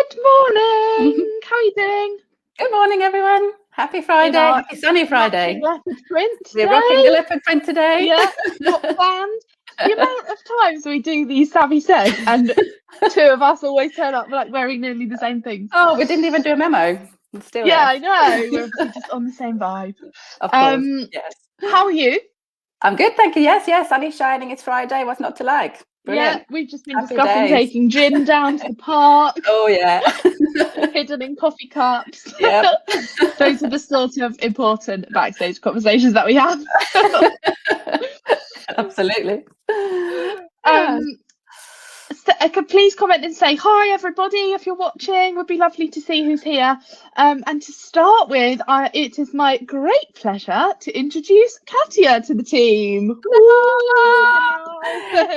Good morning. How are you doing? Good morning, everyone. Happy Friday. Happy sunny Friday. Leopard print today. We're rocking the leopard print today. Yeah, not planned. The amount of times we do these Savvy Says and two of us always turn up like wearing nearly the same things. Oh, we didn't even do a memo. It's still Yeah, there. I know. We're obviously just on the same vibe. Of course, yes. How are you? I'm good, thank you. Yes, sunny shining. It's Friday. What's not to like? Brilliant. Yeah, we've just been discussing taking gin down to the park. Oh, yeah. Hidden in coffee cups. Yeah. Those are the sort of important backstage conversations that we have. Absolutely. So, please comment and say hi, everybody, if you're watching. It would be lovely to see who's here. And to start with, it is my great pleasure to introduce Katja to the team.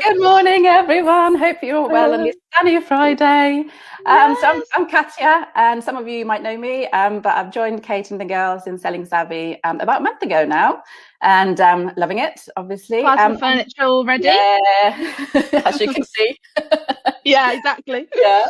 Good morning, everyone. Hope you're all well on this sunny Friday. So I'm Katja, and some of you might know me, but I've joined Kate and the girls in Selling Savvy about a month ago now, and loving it, obviously. Part of the furniture already. Yeah, as you can see. Yeah, exactly. Yeah.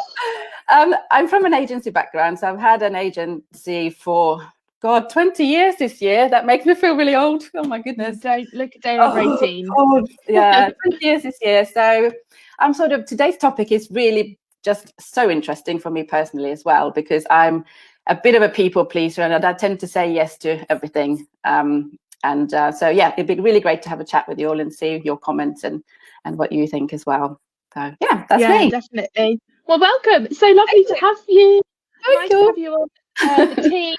I'm from an agency background, so I've had an agency for 20 years this year. That makes me feel really old. Oh my goodness. Don't look at day over 18. Oh, yeah, 20 years this year. So I'm today's topic is really just so interesting for me personally as well, because I'm a bit of a people pleaser and I tend to say yes to everything. So yeah, it'd be really great to have a chat with you all and see your comments and what you think as well. So yeah, that's me. Definitely. Well, welcome. So lovely to have you. Nice to have you on the team.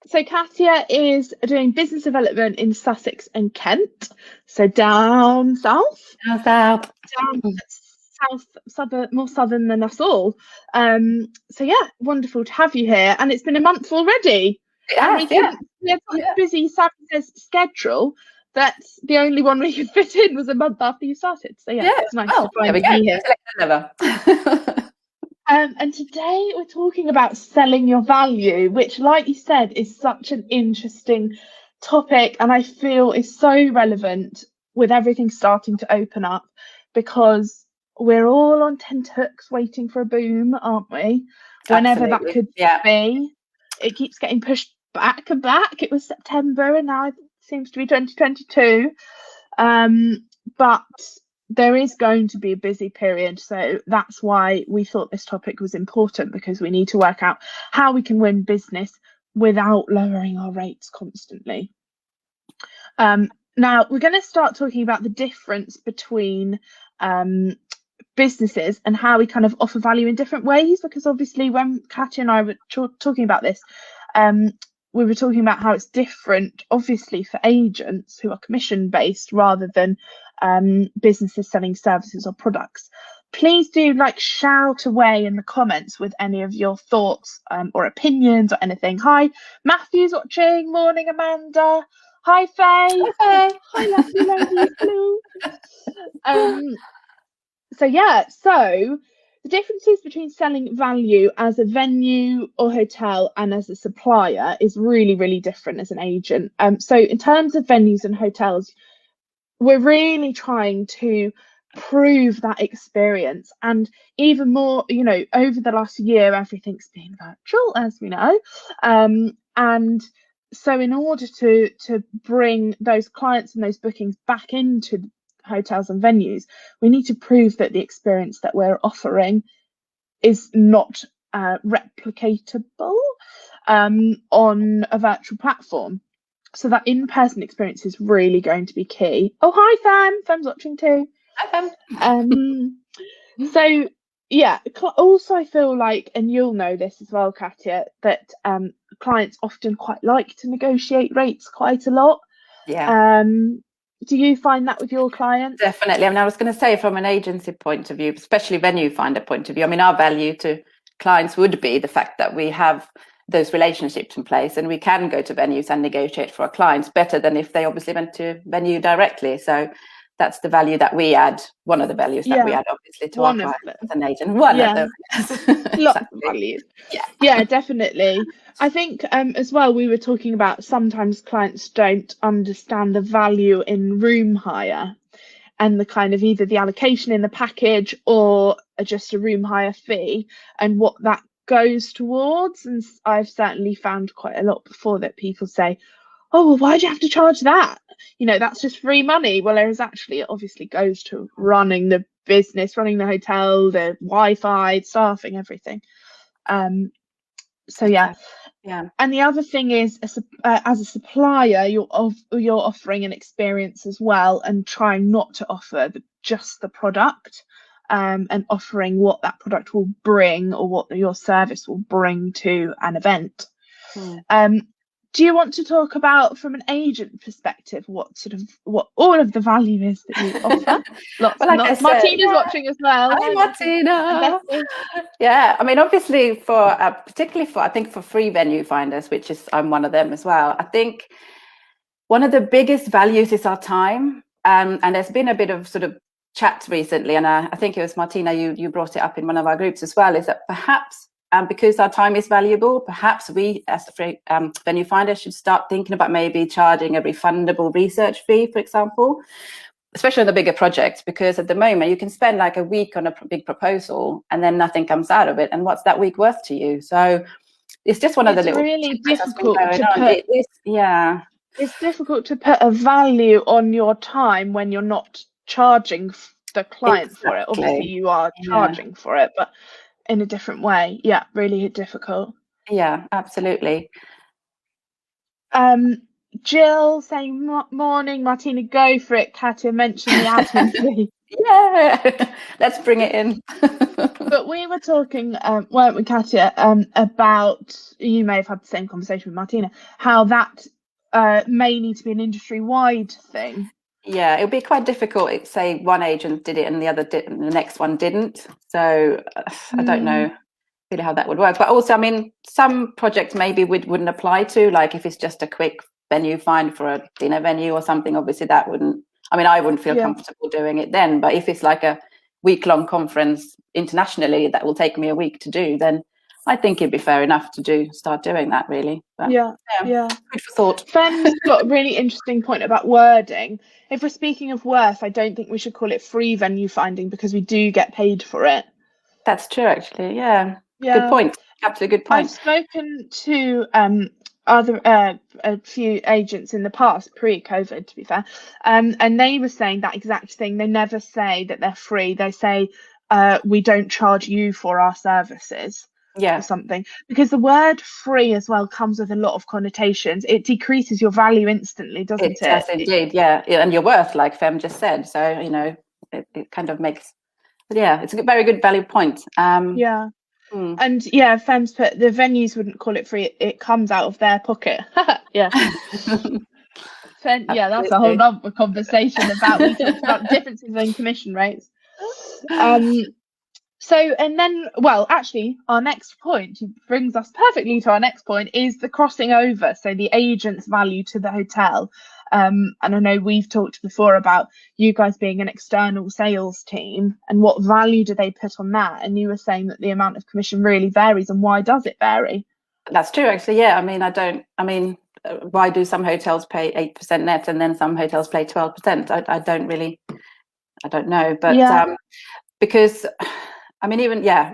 So Katja is doing business development in Sussex and Kent. So down south. Down south suburb, more southern than us all. So yeah, wonderful to have you here. And it's been a month already. We have such a busy Savvy schedule that the only one we could fit in was a month after you started. So yeah, it's nice to finally be here. And today we're talking about selling your value, which, like you said, is such an interesting topic, and I feel is so relevant with everything starting to open up, because we're all on tenterhooks waiting for a boom, aren't we? Whenever that could be. It keeps getting pushed back and back. It was September and now it seems to be 2022. But there is going to be a busy period, so that's why we thought this topic was important, because we need to work out how we can win business without lowering our rates constantly. Now we're going to start talking about the difference between businesses and how we kind of offer value in different ways, because obviously when Katja and I were talking about this, we were talking about how it's different, obviously, for agents who are commission based rather than businesses selling services or products. Please do shout away in the comments with any of your thoughts or opinions or anything. Hi, Matthew's watching. Morning, Amanda. Hi, Faye. Hi, lovely ladies. Blue. So the differences between selling value as a venue or hotel and as a supplier is really, really different as an agent. So in terms of venues and hotels, we're really trying to prove that experience, and even more, over the last year, everything's been virtual, as we know. And so in order to bring those clients and those bookings back into hotels and venues, we need to prove that the experience that we're offering is not replicatable on a virtual platform. So that in-person experience is really going to be key. Oh, hi, Fam. Fam's watching too. Hi, Fam. So yeah, also I feel like, and you'll know this as well, Katja, that clients often quite like to negotiate rates quite a lot. Yeah. Do you find that with your clients? Definitely. I mean, I was going to say, from an agency point of view, especially venue finder point of view, I mean, our value to clients would be the fact that we have those relationships in place and we can go to venues and negotiate for our clients better than if they obviously went to venue directly. So that's the value that we add, one of the values that we add, obviously, to our clients as an agent. One of them. Lots of values. Yeah, definitely. I think as well, we were talking about sometimes clients don't understand the value in room hire and the kind of either the allocation in the package or just a room hire fee, and what that goes towards. And I've certainly found quite a lot before that people say, oh, well, why do you have to charge that? That's just free money. Well, whereas actually it obviously goes to running the business, running the hotel, the Wi-Fi, staffing, everything. So yeah. Yeah. And the other thing is, as a supplier, you're offering an experience as well, and trying not to offer just the product, and offering what that product will bring, or what your service will bring to an event. Do you want to talk about, from an agent perspective, what all of the value is that you offer? Lots Well, and like lots. I said, Martina's watching as well. Hi, Martina. Yeah, I mean, obviously, particularly for, I think, for free venue finders, which is, I'm one of them as well. I think one of the biggest values is our time. And there's been a bit of sort of chat recently, and I think it was Martina, you brought it up in one of our groups as well, is that perhaps because our time is valuable, perhaps we as a free venue finder should start thinking about maybe charging a refundable research fee, for example, especially on the bigger projects, because at the moment you can spend like a week on a big proposal and then nothing comes out of it. And what's that week worth to you? So it's just one of the little really difficult to put. It's difficult to put a value on your time when you're not charging the client for it. Obviously you are charging for it, but in a different way. Yeah, really difficult. Yeah, absolutely. Jill saying, morning, Martina, go for it. Katja mentioned the admin fee. Yeah, let's bring it in. But we were talking, weren't we, Katja, about, you may have had the same conversation with Martina, how that may need to be an industry-wide thing. Yeah, it would be quite difficult. Say one agent did it and the other didn't, and the next one didn't. So I don't know really how that would work. But also, I mean, some projects maybe wouldn't apply to, like if it's just a quick venue find for a dinner venue or something. Obviously, that wouldn't. I mean, I wouldn't feel comfortable doing it then. But if it's like a week-long conference internationally that will take me a week to do, then I think it'd be fair enough to start doing that, really. But, yeah. Food for thought. Fem's got a really interesting point about wording. If we're speaking of worth, I don't think we should call it free venue finding, because we do get paid for it. That's true, actually. Yeah. Good point. Absolutely good point. I've spoken to a few agents in the past, pre-COVID, to be fair, and they were saying that exact thing. They never say that they're free. They say we don't charge you for our services. Or something, because the word free as well comes with a lot of connotations. It decreases your value instantly, doesn't it? Yes, indeed. Yeah, and your worth, like Fem just said. So it kind of makes. It's a very good value point. And Fem's put, the venues wouldn't call it free. It comes out of their pocket. That's a whole other conversation about, we talked about differences in commission rates. So, and then, well, actually, our next point brings us perfectly to our next point, is the crossing over. So the agent's value to the hotel. And I know we've talked before about you guys being an external sales team, and what value do they put on that? And you were saying that the amount of commission really varies, and why does it vary? That's true, actually. Yeah, why do some hotels pay 8% net and then some hotels pay 12%? I don't know. But because... I mean,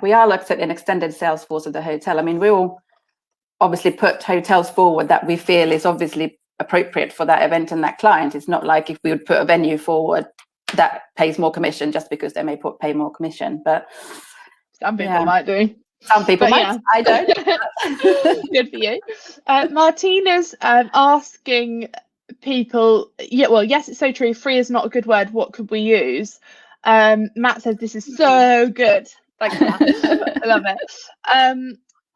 we are like an extended sales force of the hotel. I mean, we will obviously put hotels forward that we feel is obviously appropriate for that event and that client. It's not like if we would put a venue forward that pays more commission just because they may pay more commission. But some people might do. Some people might. I don't. Good for you. Martina's asking people, yes, it's so true. Free is not a good word. What could we use? Matt says this is so good. Thanks, Matt. I love it.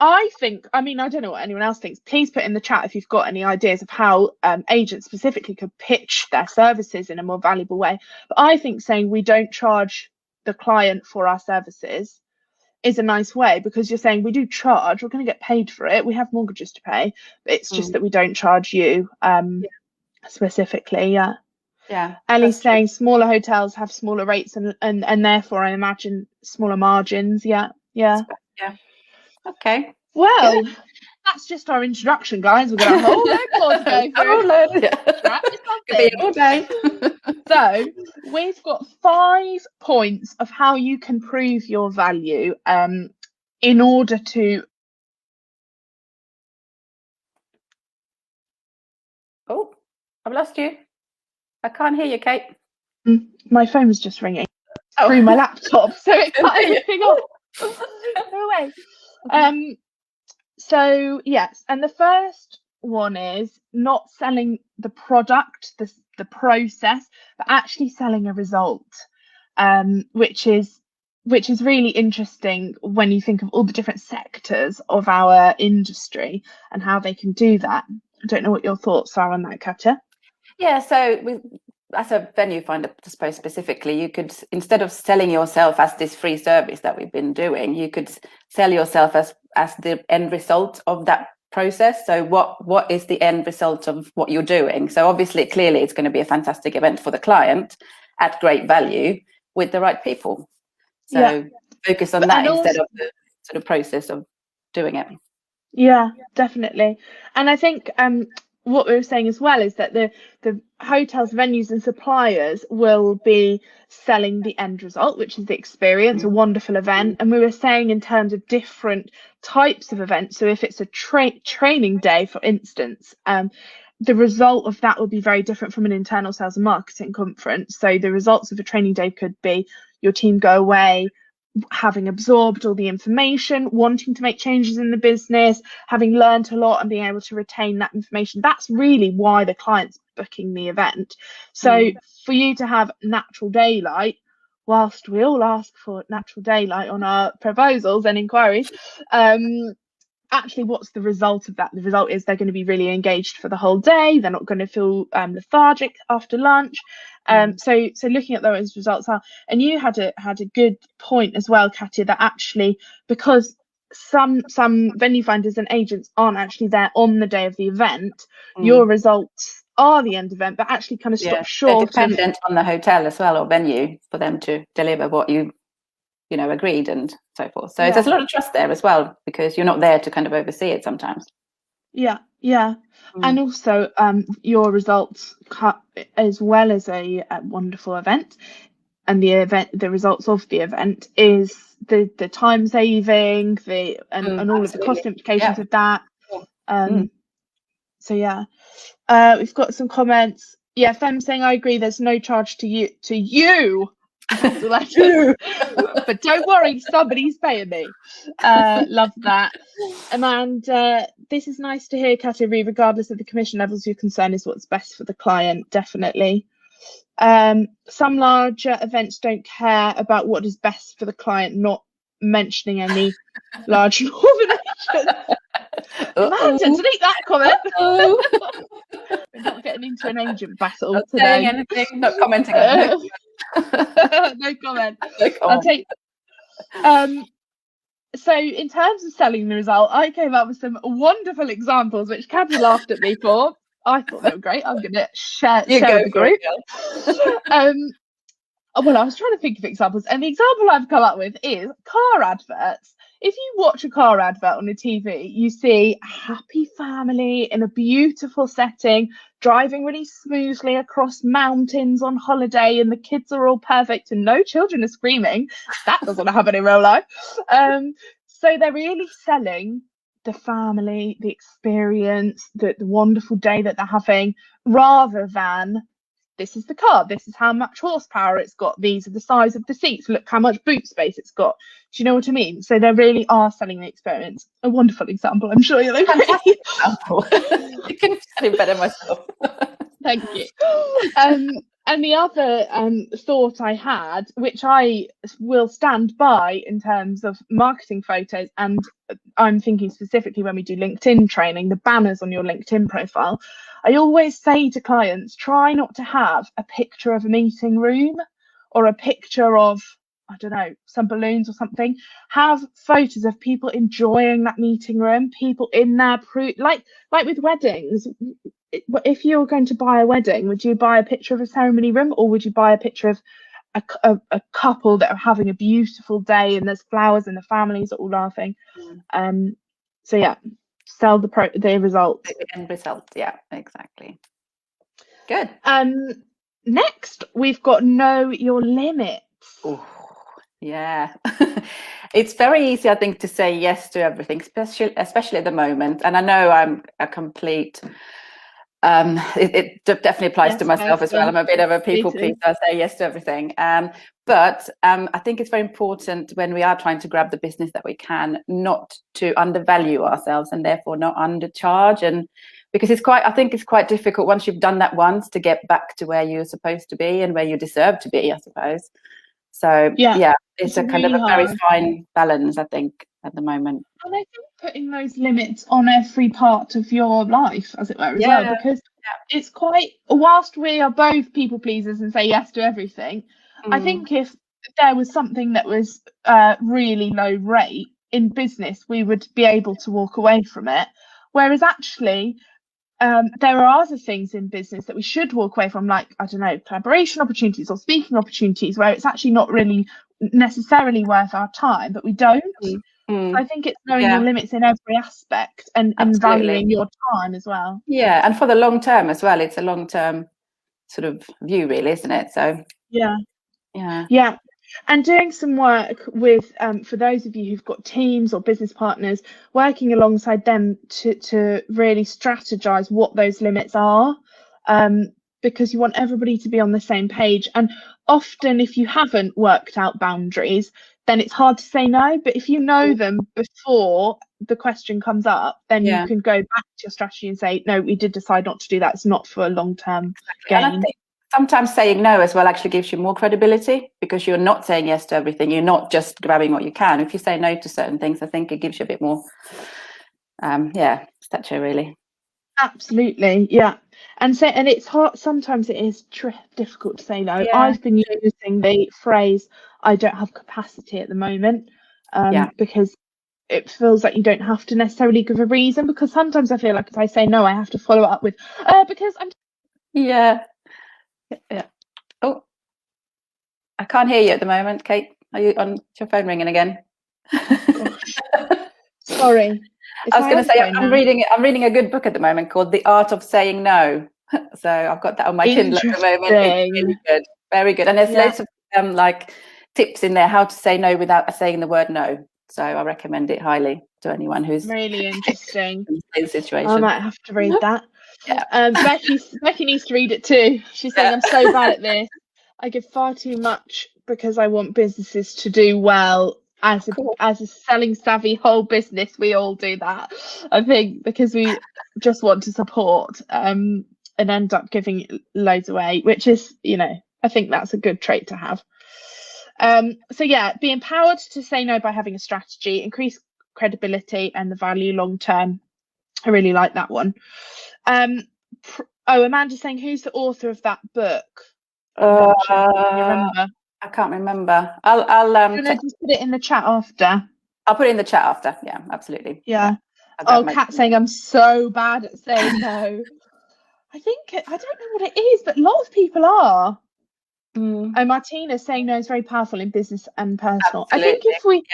I think, I don't know what anyone else thinks. Please put in the chat if you've got any ideas of how agents specifically could pitch their services in a more valuable way. But I think saying we don't charge the client for our services is a nice way, because you're saying we do charge, we're going to get paid for it, we have mortgages to pay, but it's just that we don't charge you specifically. Ellie's saying smaller hotels have smaller rates and therefore I imagine smaller margins. Okay, well, that's just our introduction, guys. We've got a whole load more to go through. So we've got 5 points of how you can prove your value in order to... Oh, I've lost you. I can't hear you, Kate. My phone was just ringing through my laptop, so it cut everything off. No way. So yes, and the first one is not selling the product, the process, but actually selling a result, which is really interesting when you think of all the different sectors of our industry and how they can do that. I don't know what your thoughts are on that, Katja. Yeah, so as a venue finder, I suppose specifically, you could, instead of selling yourself as this free service that we've been doing, you could sell yourself as the end result of that process. So what is the end result of what you're doing? So obviously, clearly, it's going to be a fantastic event for the client at great value with the right people. So focus on that instead of the sort of process of doing it. Yeah, definitely. And I think what we were saying as well is that the hotels, venues and suppliers will be selling the end result, which is the experience, a wonderful event. And we were saying in terms of different types of events, so if it's a training day, for instance, the result of that will be very different from an internal sales and marketing conference. So the results of a training day could be your team go away having absorbed all the information, wanting to make changes in the business, having learned a lot and being able to retain that information. That's really why the client's booking the event. So for you to have natural daylight, whilst we all ask for natural daylight on our proposals and inquiries, actually what's the result of that? The result is they're going to be really engaged for the whole day. They're not going to feel lethargic after lunch. So looking at those results are, and you had a good point as well, Katja, that actually because some venue finders and agents aren't actually there on the day of the event, your results are the end event, but actually kind of stop short. They're dependent on the hotel as well or venue for them to deliver what you agreed and so forth. So there's a lot of trust there as well, because you're not there to kind of oversee it sometimes. Yeah. And also your results as well as a wonderful event, and the results of the event is the time saving, and all of the cost implications of that. So yeah, we've got some comments. Yeah, Fem saying I agree, there's no charge to you. But don't worry, somebody's paying me. Love that. And this is nice to hear, Katja, regardless of the commission levels, your concern is what's best for the client. Definitely. Some larger events don't care about what is best for the client, not mentioning any large organizations. Amanda, delete that comment. We're not getting into an agent battle not today. Saying anything, not commenting on it. No comment. I'll take. So in terms of selling the result, I came up with some wonderful examples which Katja laughed at me for. I thought they were great. I'm going to share with the group. Well, I was trying to think of examples, and the example I've come up with is car adverts. If you watch a car advert on a TV, you see a happy family in a beautiful setting, driving really smoothly across mountains on holiday, and the kids are all perfect and no children are screaming. That doesn't happen in real life. So they're really selling the family, the experience, the wonderful day that they're having, rather than this is the car, this is how much horsepower it's got, these are the size of the seats, look how much boot space it's got. Do you know what I mean? So they really are selling the experience. A wonderful example, I'm sure you'll agree. Example. You can say it better myself. Thank you. And the other thought I had, which I will stand by in terms of marketing photos, and I'm thinking specifically when we do LinkedIn training, the banners on your LinkedIn profile, I always say to clients, try not to have a picture of a meeting room or a picture of, I don't know, some balloons or something. Have photos of people enjoying that meeting room, people in there, like with weddings. If you're going to buy a wedding, would you buy a picture of a ceremony room, or would you buy a picture of a couple that are having a beautiful day and there's flowers and the families are all laughing? So yeah, sell the results. The end result, yeah, exactly. Good. Next, we've got know your limits. Oh, yeah. It's very easy, I think, to say yes to everything, especially at the moment. And I know I'm a complete. It definitely applies to myself as well. I'm a bit of a people pleaser. I say yes to everything. But I think it's very important when we are trying to grab the business that we can, not to undervalue ourselves and therefore not undercharge. And because I think it's quite difficult once you've done that once to get back to where you're supposed to be and where you deserve to be, I suppose. So yeah, it's a kind of a very fine balance, I think, at the moment. And I think putting those limits on every part of your life, as it were, as well, because it's quite, whilst we are both people pleasers and say yes to everything, I think if there was something that was really low rate in business, we would be able to walk away from it. Whereas actually, there are other things in business that we should walk away from, like, I don't know, collaboration opportunities or speaking opportunities, where it's actually not really necessarily worth our time, but we don't. So I think it's knowing your limits in every aspect and valuing your time as well. Yeah, and for the long term as well. It's a long term sort of view, really, isn't it? So yeah. And doing some work with for those of you who've got teams or business partners, working alongside them to really strategize what those limits are, because you want everybody to be on the same page. And often if you haven't worked out boundaries, then it's hard to say no. But if you know them before the question comes up, then you can go back to your strategy and say, no, we did decide not to do that. It's not for a long-term gain. And I think sometimes saying no as well actually gives you more credibility, because you're not saying yes to everything. You're not just grabbing what you can. If you say no to certain things, I think it gives you a bit more, stature, really. Absolutely, yeah. And it's hard. Sometimes it is difficult to say no. Yeah. I've been using the phrase, I don't have capacity at the moment, because it feels like you don't have to necessarily give a reason, because sometimes I feel like if I say no, I have to follow up with, because I'm... Yeah. Oh, I can't hear you at the moment, Kate. Are you on your phone ringing again? Gosh. Sorry. I was going to say I'm reading a good book at the moment called The Art of Saying No. So I've got that on my Kindle at the moment. It's really good, very good. And there's loads of like tips in there how to say no without saying the word no. So I recommend it highly to anyone who's really interesting in the same situation. I might have to read that. Becky needs to read it too. She's saying, I'm so bad at this. I give far too much because I want businesses to do well. As a selling savvy whole business, we all do that, I think, because we just want to support and end up giving loads away, which is, I think that's a good trait to have. So be empowered to say no by having a strategy, increase credibility and the value long term. I really like that one. Amanda's saying, who's the author of that book? Can you remember? I can't remember. I'll just put it in the chat after. I'll put it in the chat after. Yeah, absolutely. Yeah. Kat saying, I'm so bad at saying no. I don't know what it is, but a lot of people are. Martina's saying no is very powerful in business and personal. Absolutely. I think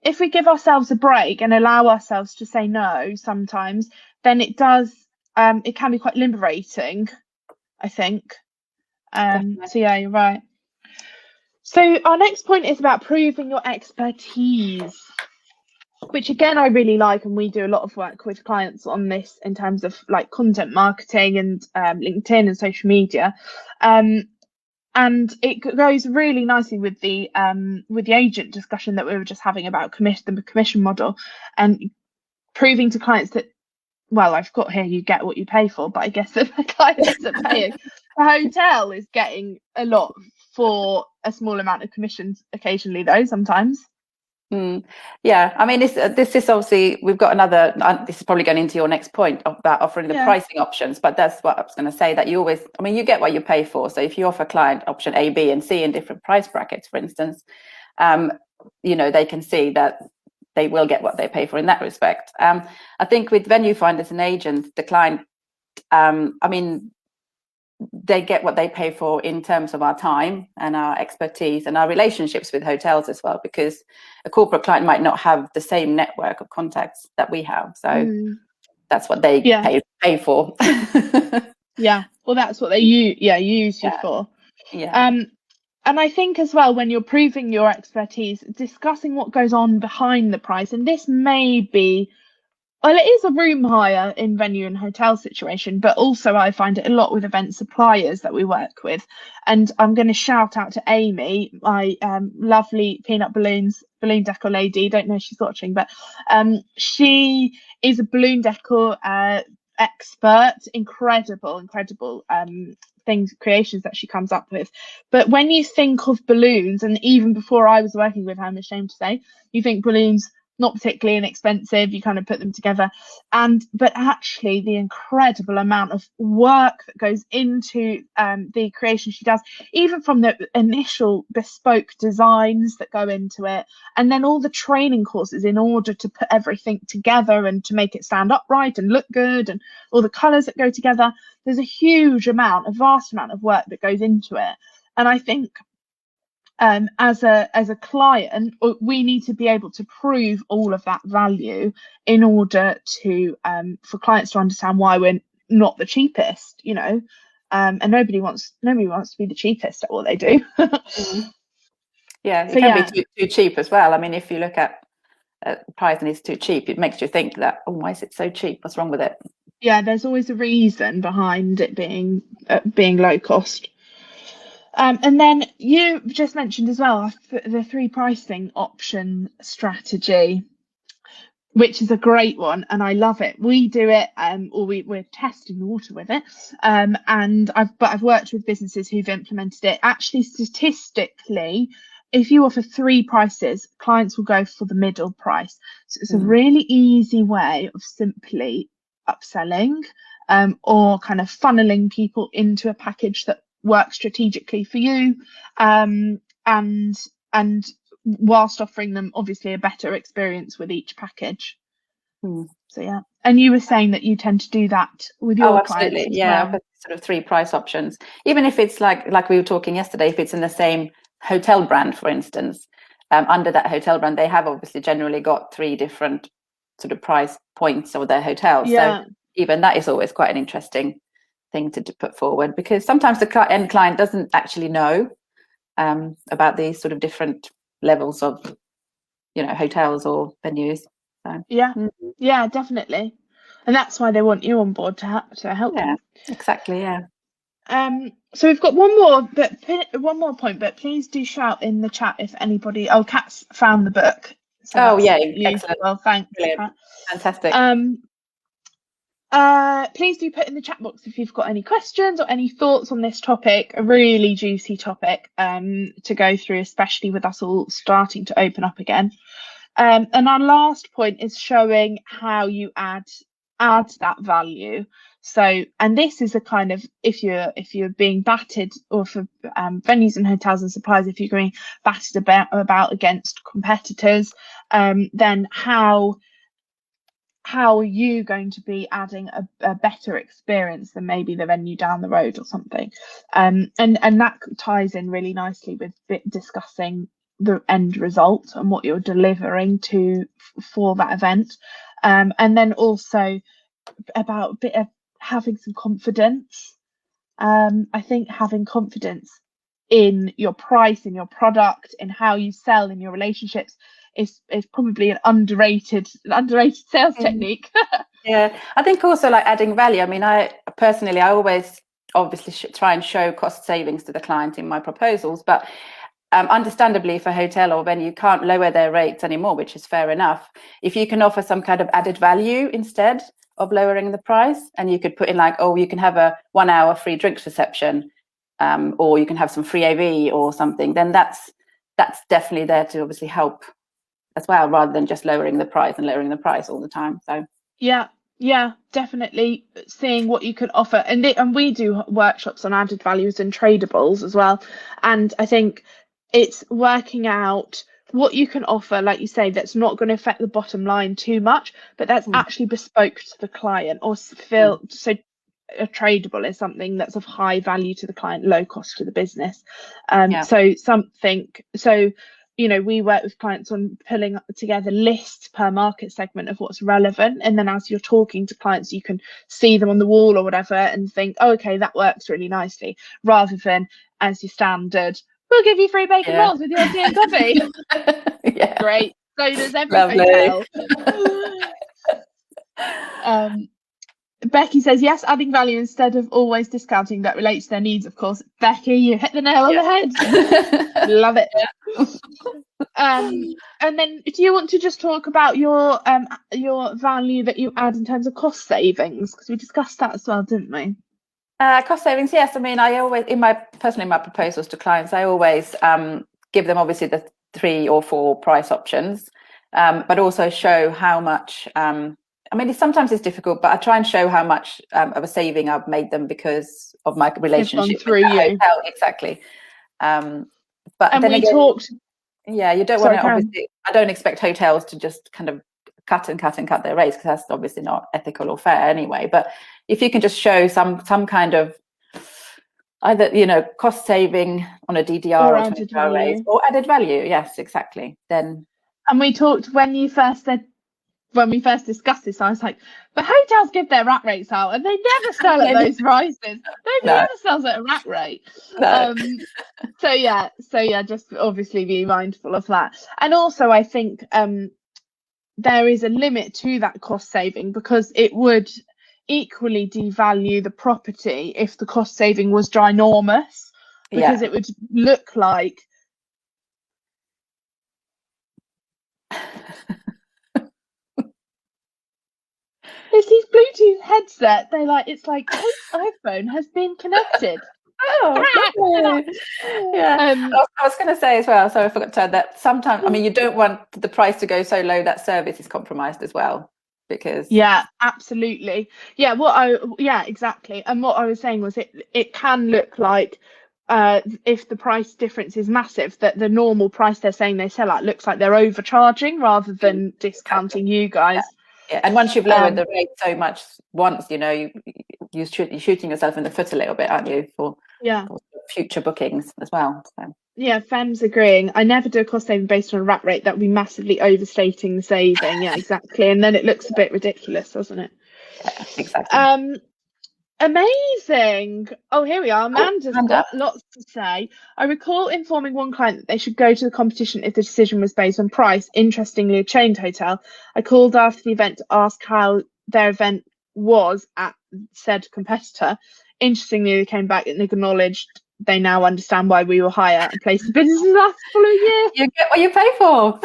if we give ourselves a break and allow ourselves to say no sometimes, then it can be quite liberating, I think. So you're right. So our next point is about proving your expertise, which again I really like, and we do a lot of work with clients on this in terms of like content marketing and LinkedIn and social media, and it goes really nicely with the agent discussion that we were just having about the commission model, and proving to clients that, well, I've got here, you get what you pay for, but I guess that the client isn't paying. The hotel is getting a lot for a small amount of commissions occasionally, though, sometimes. Yeah, I mean, this is obviously, we've got another, this is probably going into your next point about offering the pricing options, but that's what I was going to say, that you always, I mean, you get what you pay for. So if you offer client option A, B, and C in different price brackets, for instance, they can see that they will get what they pay for in that respect. I think with venue finders and agents, the client, they get what they pay for in terms of our time and our expertise and our relationships with hotels as well, because a corporate client might not have the same network of contacts that we have. So that's what they pay for. Well, that's what they use you for. And I think as well, when you're proving your expertise, discussing what goes on behind the price, and this may be, well, it is a room hire in venue and hotel situation, but also I find it a lot with event suppliers that we work with. And I'm going to shout out to Amy, my lovely peanut balloon decor lady. Don't know if she's watching, but she is a balloon decor expert. Incredible things, creations that she comes up with. But when you think of balloons, and even before I was working with her, I'm ashamed to say, you think balloons not particularly inexpensive, you kind of put them together, but actually the incredible amount of work that goes into the creation she does, even from the initial bespoke designs that go into it, and then all the training courses in order to put everything together and to make it stand upright and look good, and all the colors that go together. There's a vast amount of work that goes into it. And I think as a client, we need to be able to prove all of that value in order to for clients to understand why we're not the cheapest, and nobody wants to be the cheapest at what they do. Yeah, it can be too cheap as well. I mean, if you look at the price and it's too cheap, it makes you think that, oh, why is it so cheap? What's wrong with it? Yeah, there's always a reason behind it being low cost. And then you just mentioned as well the 3 pricing option strategy, which is a great one, and I love it. We do it, or we're testing the water with it, and I've worked with businesses who've implemented it. Actually, statistically, if you offer 3 prices, clients will go for the middle price. So it's a really easy way of simply upselling, or kind of funneling people into a package that work strategically for you, and whilst offering them obviously a better experience with each package. So yeah, and you were saying that you tend to do that with your clients as well. Sort of 3 price options, even if it's like we were talking yesterday, if it's in the same hotel brand, for instance, under that hotel brand they have obviously generally got 3 different sort of price points of their hotels. So even that is always quite an interesting thing to put forward, because sometimes the end client doesn't actually know about these sort of different levels of hotels or venues. So yeah, definitely, and that's why they want you on board to help them. Exactly. So we've got one more point, but please do shout in the chat if anybody. Kat's found the book. So excellent. Well, thanks. Brilliant. Fantastic. Please do put in the chat box if you've got any questions or any thoughts on this topic, a really juicy topic to go through, especially with us all starting to open up again. And our last point is showing how you add that value. So, and this is a kind of, if you're being batted, or for venues and hotels and suppliers, if you're being batted about against competitors, then how are you going to be adding a better experience than maybe the venue down the road or something? And that ties in really nicely with discussing the end result and what you're delivering for that event, and then also about a bit of having some confidence. I think having confidence in your price, in your product, in how you sell, in your relationships is probably an underrated sales technique. I think also like adding value. I mean, I always obviously try and show cost savings to the client in my proposals, but understandably, if a hotel or venue can't lower their rates anymore, which is fair enough, if you can offer some kind of added value instead of lowering the price, and you could put in like, oh, you can have a 1 hour free drinks reception, or you can have some free AV or something, then that's definitely there to obviously help as well, rather than just lowering the price all the time. So yeah, definitely seeing what you can offer, and we do workshops on added values and tradables as well, and I think it's working out what you can offer, like you say, that's not going to affect the bottom line too much, but that's actually bespoke to the client, or so a tradable is something that's of high value to the client, low cost to the business. So we work with clients on pulling together lists per market segment of what's relevant, and then as you're talking to clients, you can see them on the wall or whatever and think, oh, okay, that works really nicely, rather than as your standard We'll give you free bacon Yeah. rolls with your tea and coffee. Yeah. Great. So does every Lovely. hotel. Becky says, yes, adding value instead of always discounting that relates to their needs, of course. Becky, you hit the nail on the head. Love it. And then do you want to just talk about your value that you add in terms of cost savings? Because we discussed that as well, didn't we? Cost savings, yes. I mean, I always, in my proposals to clients, I always give them obviously the 3 or 4 price options, but also show how much. I mean, sometimes it's difficult, but I try and show how much of a saving I've made them because of my relationship through with the you. hotel. Exactly. But and then we again, talked. Yeah, you don't want to obviously. I don't expect hotels to just kind of cut their rates, because that's obviously not ethical or fair anyway. But if you can just show some kind of either, you know, cost saving on a DDR or added value, rate, or added value, yes, exactly. Then. And we talked when we first discussed this, I was like, but hotels give their rack rates out and they never sell at those prices. Nobody ever sells at a rack rate. No. So yeah, just obviously be mindful of that. And also I think there is a limit to that cost saving, because it would equally devalue the property if the cost saving was ginormous, because it would look like it's these Bluetooth headset. It's like iPhone has been connected. Oh, yeah. I was going to say as well, so I forgot to add that sometimes, I mean, you don't want the price to go so low that service is compromised as well, because absolutely, exactly. And what I was saying was it can look like if the price difference is massive, that the normal price they're saying they sell at looks like they're overcharging rather than discounting you guys. Yeah. And once you've lowered the rate so much once, you know, you're shooting yourself in the foot a little bit, aren't you, for future bookings as well. So. Yeah, Fem's agreeing. I never do a cost saving based on a rack rate. That would be massively overstating the saving. Yeah, exactly. And then it looks a bit ridiculous, doesn't it? Yeah, exactly. Amazing. Oh, here we are. Amanda's got lots to say. I recall informing one client that they should go to the competition if the decision was based on price. Interestingly, a chained hotel. I called after the event to ask how their event was at said competitor. Interestingly, they came back and acknowledged they now understand why we were higher and placed the business with us the following year. You get what you pay for.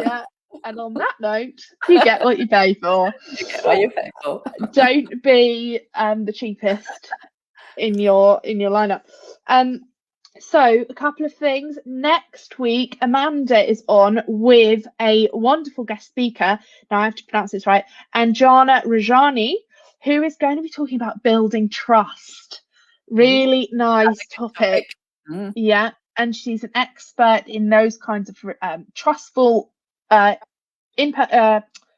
Yeah. And on that note, you get what you pay for. You get what you pay for. Don't be the cheapest in your lineup. So a couple of things. Next week, Amanda is on with a wonderful guest speaker. Now I have to pronounce this right. Anjana Rajani, who is going to be talking about building trust. Really nice topic. Yeah. And she's an expert in those kinds of trustful,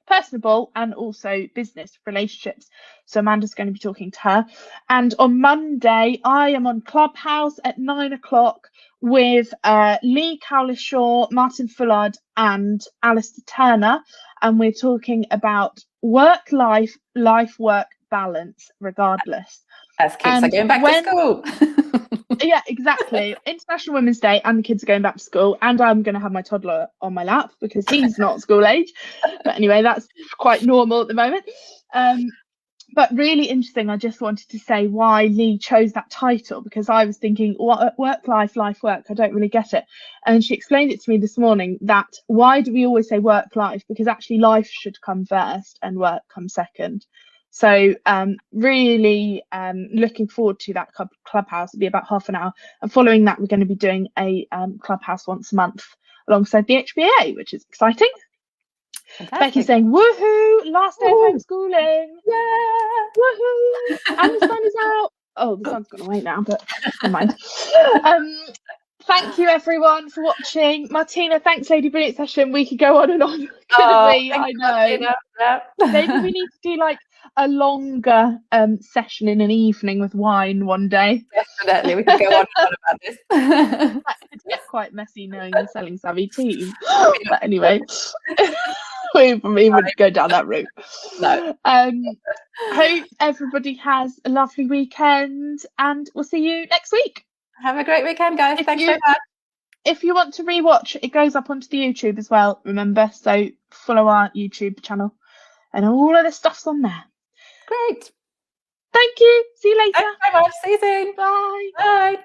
personable and also business relationships. So Amanda's going to be talking to her. And on Monday, I am on Clubhouse at 9:00 with Lee Cowlishaw, Martin Fullard and Alistair Turner. And we're talking about work-life, life-work balance, regardless. As kids are going back to school. Yeah, exactly. International Women's Day, and the kids are going back to school, and I'm going to have my toddler on my lap because he's not school age. But anyway, that's quite normal at the moment. But really interesting. I just wanted to say why Lee chose that title, because I was thinking, what work, life, work. I don't really get it. And she explained it to me this morning, that why do we always say work, life? Because actually life should come first and work come second. So really looking forward to that Clubhouse. It'll be about half an hour. And following that, we're going to be doing a Clubhouse once a month alongside the HBA, which is exciting. Fantastic. Becky's saying, woohoo, last day of homeschooling. Yeah, woohoo. And the sun is out. Oh, the sun's gone away now, but never mind. Thank you, everyone, for watching. Martina, thanks, Lady Brilliant Session. We could go on and on, couldn't we? I know. Maybe we need to do like a longer session in an evening with wine one day. Definitely, we could go on and on about this. That could get quite messy knowing the Selling Savvy team. But anyway, we wouldn't go down that route. No. Hope everybody has a lovely weekend, and we'll see you next week. Have a great weekend, guys. Thanks so much. if you want to rewatch, it goes up onto the YouTube as well, remember? So follow our YouTube channel and all of the stuff's on there. Great. Thank you. See you later. Thanks so much. See you soon. Bye. Bye.